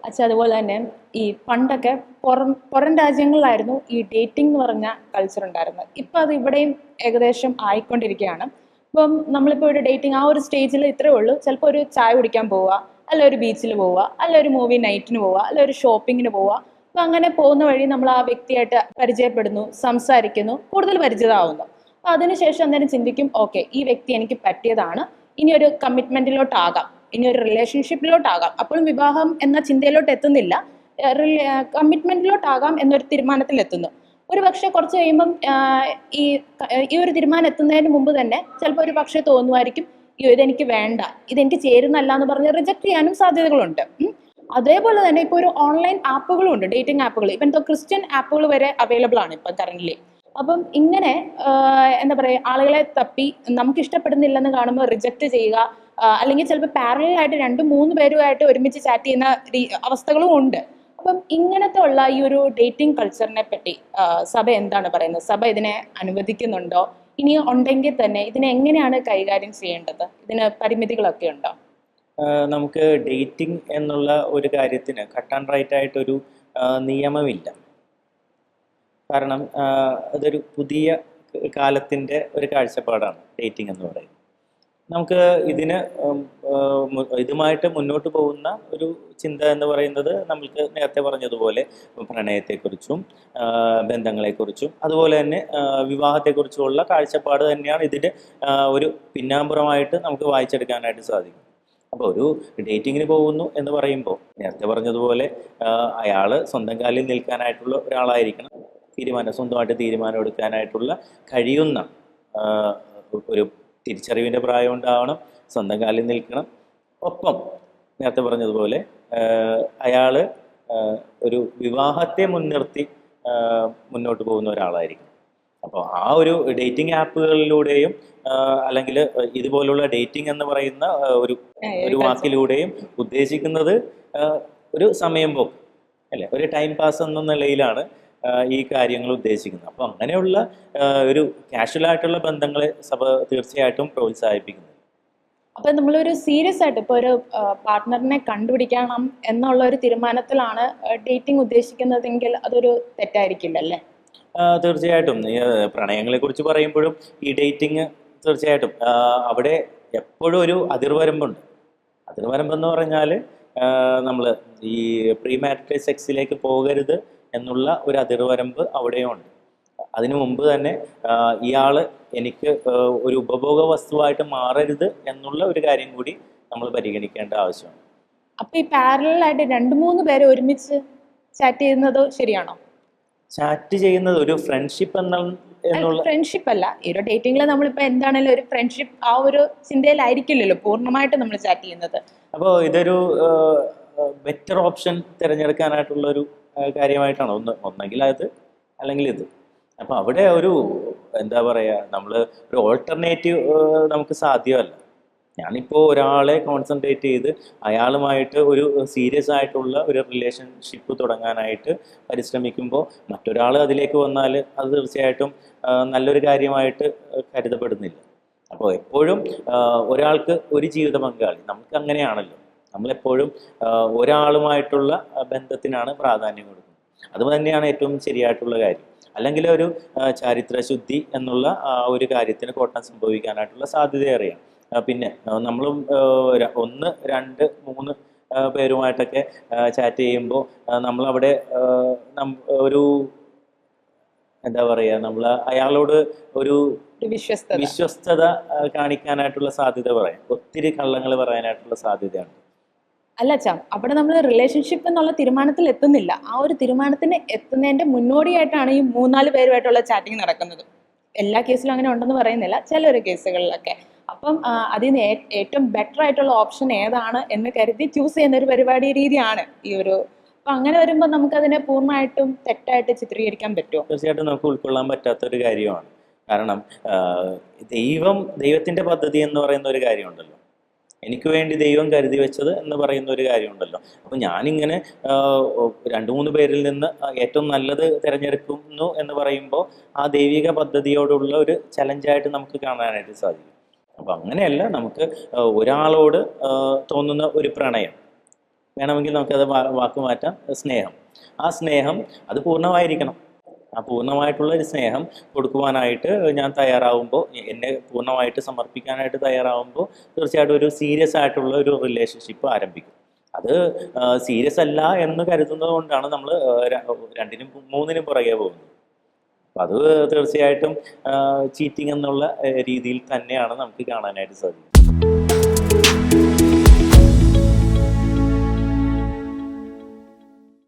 അച്ഛാ അതുപോലെ തന്നെ ഈ പണ്ടൊക്കെ പുറം രാജ്യങ്ങളിലായിരുന്നു ഈ ഡേറ്റിംഗ് എന്ന് പറഞ്ഞ കൾച്ചർ ഉണ്ടായിരുന്നത്. ഇപ്പം അത് ഇവിടെയും ഏകദേശം ആയിക്കൊണ്ടിരിക്കുകയാണ്. ഇപ്പം നമ്മളിപ്പോൾ ഒരു ഡേറ്റിംഗ് ആ ഒരു സ്റ്റേജിൽ ഇത്രയേ ഉള്ളൂ. ചിലപ്പോൾ ഒരു ചായ കുടിക്കാൻ പോവുക, അല്ല ഒരു ബീച്ചിൽ പോവുക, അല്ല ഒരു മൂവി നൈറ്റിന് പോവുക, അല്ല ഒരു ഷോപ്പിങ്ങിന് പോവുക. അപ്പം അങ്ങനെ പോകുന്ന വഴി നമ്മൾ ആ വ്യക്തിയായിട്ട് പരിചയപ്പെടുന്നു, സംസാരിക്കുന്നു, കൂടുതൽ പരിചിതമാവുന്നു. അപ്പം അതിനുശേഷം അന്നേരം ചിന്തിക്കും, ഓക്കെ ഈ വ്യക്തി എനിക്ക് പറ്റിയതാണ്, ഇനി ഒരു കമ്മിറ്റ്മെന്റിലോട്ടാകാം, ഇനി ഒരു റിലേഷൻഷിപ്പിലോട്ടാകാം. അപ്പോഴും വിവാഹം എന്ന ചിന്തയിലോട്ട് എത്തുന്നില്ല, കമ്മിറ്റ്മെന്റിലോട്ടാകാം എന്നൊരു തീരുമാനത്തിൽ എത്തുന്നു. ഒരു പക്ഷെ കുറച്ച് കഴിയുമ്പം ഈ ഈ ഒരു തീരുമാനം എത്തുന്നതിന് മുമ്പ് തന്നെ ചിലപ്പോൾ ഒരു പക്ഷേ തോന്നുമായിരിക്കും, അയ്യോ ഇതെനിക്ക് വേണ്ട, ഇതെനിക്ക് ചേരുന്നല്ല എന്ന് പറഞ്ഞ് റിജക്ട് ചെയ്യാനും സാധ്യതകളുണ്ട്. അതേപോലെ തന്നെ ഇപ്പോൾ ഒരു ഓൺലൈൻ ആപ്പുകളും ഉണ്ട്, ഡേറ്റിംഗ് ആപ്പുകൾ. ഇപ്പം എന്തോ ക്രിസ്ത്യൻ ആപ്പുകൾ വരെ അവൈലബിൾ ആണ് ഇപ്പം കറന്റ്ലി. അപ്പം ഇങ്ങനെ എന്താ പറയുക, ആളുകളെ തപ്പി നമുക്ക് ഇഷ്ടപ്പെടുന്നില്ലെന്ന് കാണുമ്പോൾ റിജക്റ്റ് ചെയ്യുക, അല്ലെങ്കിൽ ചിലപ്പോൾ പാരലായിട്ട് രണ്ടും മൂന്ന് പേരുമായിട്ട് ഒരുമിച്ച് ചാറ്റ് ചെയ്യുന്ന അവസ്ഥകളും ഉണ്ട്. അപ്പം ഇങ്ങനത്തെ ഉള്ള ഈ ഒരു ഡേറ്റിംഗ് കൾച്ചറിനെ പറ്റി സഭ എന്താണ് പറയുന്നത്? സഭ ഇതിനെ അനുവദിക്കുന്നുണ്ടോ? ഇനി ഉണ്ടെങ്കിൽ തന്നെ ഇതിനെ എങ്ങനെയാണ് കൈകാര്യം ചെയ്യേണ്ടത്? ഇതിന് പരിമിതികളൊക്കെ ഉണ്ടോ? നമുക്ക് ഡേറ്റിംഗ് എന്നുള്ള ഒരു കാര്യത്തിന് കട്ട് ആൻഡ് റൈറ്റ് ആയിട്ടൊരു നിയമമില്ല. കാരണം അതൊരു പുതിയ കാലത്തിൻ്റെ ഒരു കാഴ്ചപ്പാടാണ് ഡേറ്റിംഗ് എന്ന് പറയുന്നത്. നമുക്ക് ഇതിന് ഇതുമായിട്ട് മുന്നോട്ട് പോകുന്ന ഒരു ചിന്ത എന്ന് പറയുന്നത്, നമുക്ക് നേരത്തെ പറഞ്ഞതുപോലെ പ്രണയത്തെക്കുറിച്ചും ബന്ധങ്ങളെക്കുറിച്ചും അതുപോലെ തന്നെ വിവാഹത്തെക്കുറിച്ചുമുള്ള കാഴ്ചപ്പാട് തന്നെയാണ് ഇതിൻ്റെ ഒരു പിന്നാമ്പുറമായിട്ട് നമുക്ക് വായിച്ചെടുക്കാനായിട്ട് സാധിക്കും. അപ്പോൾ ഒരു ഡേറ്റിങ്ങിന് പോകുന്നു എന്ന് പറയുമ്പോൾ നേരത്തെ പറഞ്ഞതുപോലെ അയാൾ സ്വന്തം കാലിൽ നിൽക്കാനായിട്ടുള്ള ഒരാളായിരിക്കണം. സ്വന്തമായിട്ട് തീരുമാനം എടുക്കാനായിട്ടുള്ള കഴിയുന്ന ഒരു തിരിച്ചറിവിൻ്റെ പ്രായം ഉണ്ടാവണം, സ്വന്തം കാലിൽ നിൽക്കണം. ഒപ്പം നേരത്തെ പറഞ്ഞതുപോലെ അയാൾ ഒരു വിവാഹത്തെ മുൻനിർത്തി മുന്നോട്ട് പോകുന്ന ഒരാളായിരിക്കും. അപ്പോൾ ആ ഒരു ഡേറ്റിംഗ് ആപ്പുകളിലൂടെയും അല്ലെങ്കിൽ ഇതുപോലുള്ള ഡേറ്റിംഗ് എന്ന് പറയുന്ന ഒരു വാക്കിലൂടെയും ഉദ്ദേശിക്കുന്നത് ഒരു സമയം പോക്ക് അല്ലേ, ഒരു ടൈം പാസ് എന്ന നിലയിലാണ് ഈ കാര്യങ്ങൾ ഉദ്ദേശിക്കുന്നത്. അപ്പോൾ അങ്ങനെയുള്ള ഒരു കാഷ്വലായിട്ടുള്ള ബന്ധങ്ങളെ സഭ തീർച്ചയായിട്ടും പ്രോത്സാഹിപ്പിക്കുന്നു. അപ്പൊ നമ്മളൊരു സീരിയസ് ആയിട്ട് ഇപ്പൊ ഒരു പാർട്ട്ണറിനെ കണ്ടുപിടിക്കണം എന്നുള്ള ഒരു തീരുമാനത്തിലാണ് ഡേറ്റിംഗ് ഉദ്ദേശിക്കുന്നതെങ്കിൽ അതൊരു തെറ്റായിരിക്കില്ലല്ലേ? തീർച്ചയായിട്ടും പ്രണയങ്ങളെ കുറിച്ച് പറയുമ്പോഴും ഈ ഡേറ്റിംഗ് തീർച്ചയായിട്ടും അവിടെ എപ്പോഴും ഒരു അതിർവരമ്പുണ്ട്. അതിർവരമ്പെന്ന് പറഞ്ഞാൽ നമ്മൾ ഈ പ്രീ മാരിറ്റൽ സെക്സിലേക്ക് പോകരുത് എന്നുള്ള ഒരു അതിർവരമ്പ് അവിടെയുണ്ട്. അതിനു മുമ്പ് തന്നെ ഇയാൾ എനിക്ക് ഒരു ഉപഭോഗ വസ്തുവായിട്ട് മാറരുത് എന്നുള്ള ഒരു കാര്യം കൂടി നമ്മൾ പരിഗണിക്കേണ്ട ആവശ്യമാണ്. അപ്പൊ ഈ പാരലായിട്ട് 2-3 പേരെ ഒരുമിച്ച് ചാറ്റ് ചെയ്യുന്നത് ശരിയാണോ? ചാറ്റ് ചെയ്യുന്നത് ഒരു ഫ്രണ്ട്ഷിപ്പ് എന്നുള്ള ഫ്രണ്ട്ഷിപ്പ് അല്ല, ഈ ഒരു ഡേറ്റിംഗിൽ നമ്മളിപ്പോ എന്താണെങ്കിലും ഒരു ഫ്രണ്ട്ഷിപ്പ് ആ ഒരു ചിന്തയിലായിരിക്കില്ലല്ലോ പൂർണ്ണമായിട്ട് നമ്മൾ ചാറ്റ് ചെയ്യുന്നത്. അപ്പോൾ ഇതൊരു ബെറ്റർ ഓപ്ഷൻ തിരഞ്ഞെടുക്കാനായിട്ടുള്ള ഒരു കാര്യമായിട്ടാണ് ഒന്നെങ്കിൽ അത് അല്ലെങ്കിൽ ഇത്. അപ്പോൾ അവിടെ ഒരു എന്താ പറയുക, നമ്മൾ ഒരു ഓൾട്ടർനേറ്റീവ് നമുക്ക് സാധ്യമല്ല. ഞാനിപ്പോൾ ഒരാളെ കോൺസെൻട്രേറ്റ് ചെയ്ത് അയാളുമായിട്ട് ഒരു സീരിയസ് ആയിട്ടുള്ള ഒരു റിലേഷൻഷിപ്പ് തുടങ്ങാനായിട്ട് പരിശ്രമിക്കുമ്പോൾ മറ്റൊരാൾ അതിലേക്ക് വന്നാൽ അത് തീർച്ചയായിട്ടും നല്ലൊരു കാര്യമായിട്ട് കരുതപ്പെടുന്നില്ല. അപ്പോൾ എപ്പോഴും ഒരാൾക്ക് ഒരു ജീവിത പങ്കാളി, നമുക്ക് അങ്ങനെയാണല്ലോ, നമ്മളെപ്പോഴും ഒരാളുമായിട്ടുള്ള ബന്ധത്തിനാണ് പ്രാധാന്യം കൊടുക്കുന്നത്. അത് തന്നെയാണ് ഏറ്റവും ശരിയായിട്ടുള്ള കാര്യം. അല്ലെങ്കിൽ ഒരു ചാരിത്രശുദ്ധി എന്നുള്ള ഒരു കാര്യത്തിന് കോട്ടം സംഭവിക്കാനായിട്ടുള്ള സാധ്യതയേറെയാണ്. പിന്നെ നമ്മളും 1, 2, 3 പേരുമായിട്ടൊക്കെ ചാറ്റ് ചെയ്യുമ്പോൾ നമ്മളവിടെ ഒരു എന്താ പറയുക, നമ്മൾ അയാളോട് ഒരു വിശ്വസ്തത കാണിക്കാനായിട്ടുള്ള സാധ്യത പറയാം, ഒത്തിരി കള്ളങ്ങൾ പറയാനായിട്ടുള്ള സാധ്യതയാണ്. അല്ല അച്ഛാ, അവിടെ നമ്മൾ റിലേഷൻഷിപ്പ് എന്നുള്ള തീരുമാനത്തിൽ എത്തുന്നില്ല. ആ ഒരു തീരുമാനത്തിന് എത്തുന്നതിന്റെ മുന്നോടിയായിട്ടാണ് ഈ 3-4 പേരുമായിട്ടുള്ള ചാറ്റിംഗ് നടക്കുന്നത്. എല്ലാ കേസിലും അങ്ങനെ ഉണ്ടെന്ന് പറയുന്നില്ല, ചിലൊരു കേസുകളിലൊക്കെ. അപ്പം അതിൽ നിന്ന് ഏറ്റവും ബെറ്റർ ആയിട്ടുള്ള ഓപ്ഷൻ ഏതാണ് എന്ന് കരുതി ചൂസ് ചെയ്യുന്ന ഒരു പരിപാടി രീതിയാണ് ഈ ഒരു. അപ്പൊ അങ്ങനെ വരുമ്പോൾ നമുക്കതിനെ പൂർണ്ണമായിട്ടും തെറ്റായിട്ട് ചിത്രീകരിക്കാൻ പറ്റുമോ? തീർച്ചയായിട്ടും നമുക്ക് ഉൾക്കൊള്ളാൻ പറ്റാത്തൊരു കാര്യമാണ്. കാരണം ദൈവത്തിന്റെ പദ്ധതി എന്ന് പറയുന്ന ഒരു കാര്യമുണ്ടല്ലോ, എനിക്ക് വേണ്ടി ദൈവം കരുതി വെച്ചത് എന്ന് പറയുന്ന ഒരു കാര്യമുണ്ടല്ലോ. അപ്പം ഞാനിങ്ങനെ 2-3 പേരിൽ നിന്ന് ഏറ്റവും നല്ലത് തിരഞ്ഞെടുക്കുന്നു എന്ന് പറയുമ്പോൾ ആ ദൈവിക പദ്ധതിയോടുള്ള ഒരു ചലഞ്ചായിട്ട് നമുക്ക് കാണാനായിട്ട് സാധിക്കും. അപ്പം അങ്ങനെയല്ല, നമുക്ക് ഒരാളോട് തോന്നുന്ന ഒരു പ്രണയം, വേണമെങ്കിൽ നമുക്കത് വാക്ക് മാറ്റാം, സ്നേഹം. ആ സ്നേഹം അത് പൂർണ്ണമായിരിക്കണം. ആ പൂർണ്ണമായിട്ടുള്ള ഒരു സ്നേഹം കൊടുക്കുവാനായിട്ട് ഞാൻ തയ്യാറാവുമ്പോൾ, എന്നെ പൂർണ്ണമായിട്ട് സമർപ്പിക്കാനായിട്ട് തയ്യാറാവുമ്പോൾ തീർച്ചയായിട്ടും ഒരു സീരിയസ് ആയിട്ടുള്ള ഒരു റിലേഷൻഷിപ്പ് ആരംഭിക്കും. അത് സീരിയസ് അല്ല എന്ന് കരുതുന്നത് കൊണ്ടാണ് നമ്മൾ രണ്ടിനും മൂന്നിനും പുറകെ പോകുന്നത്. അപ്പം അത് തീർച്ചയായിട്ടും ചീറ്റിംഗ് എന്നുള്ള രീതിയിൽ തന്നെയാണ് നമുക്ക് കാണാനായിട്ട് സാധിക്കും.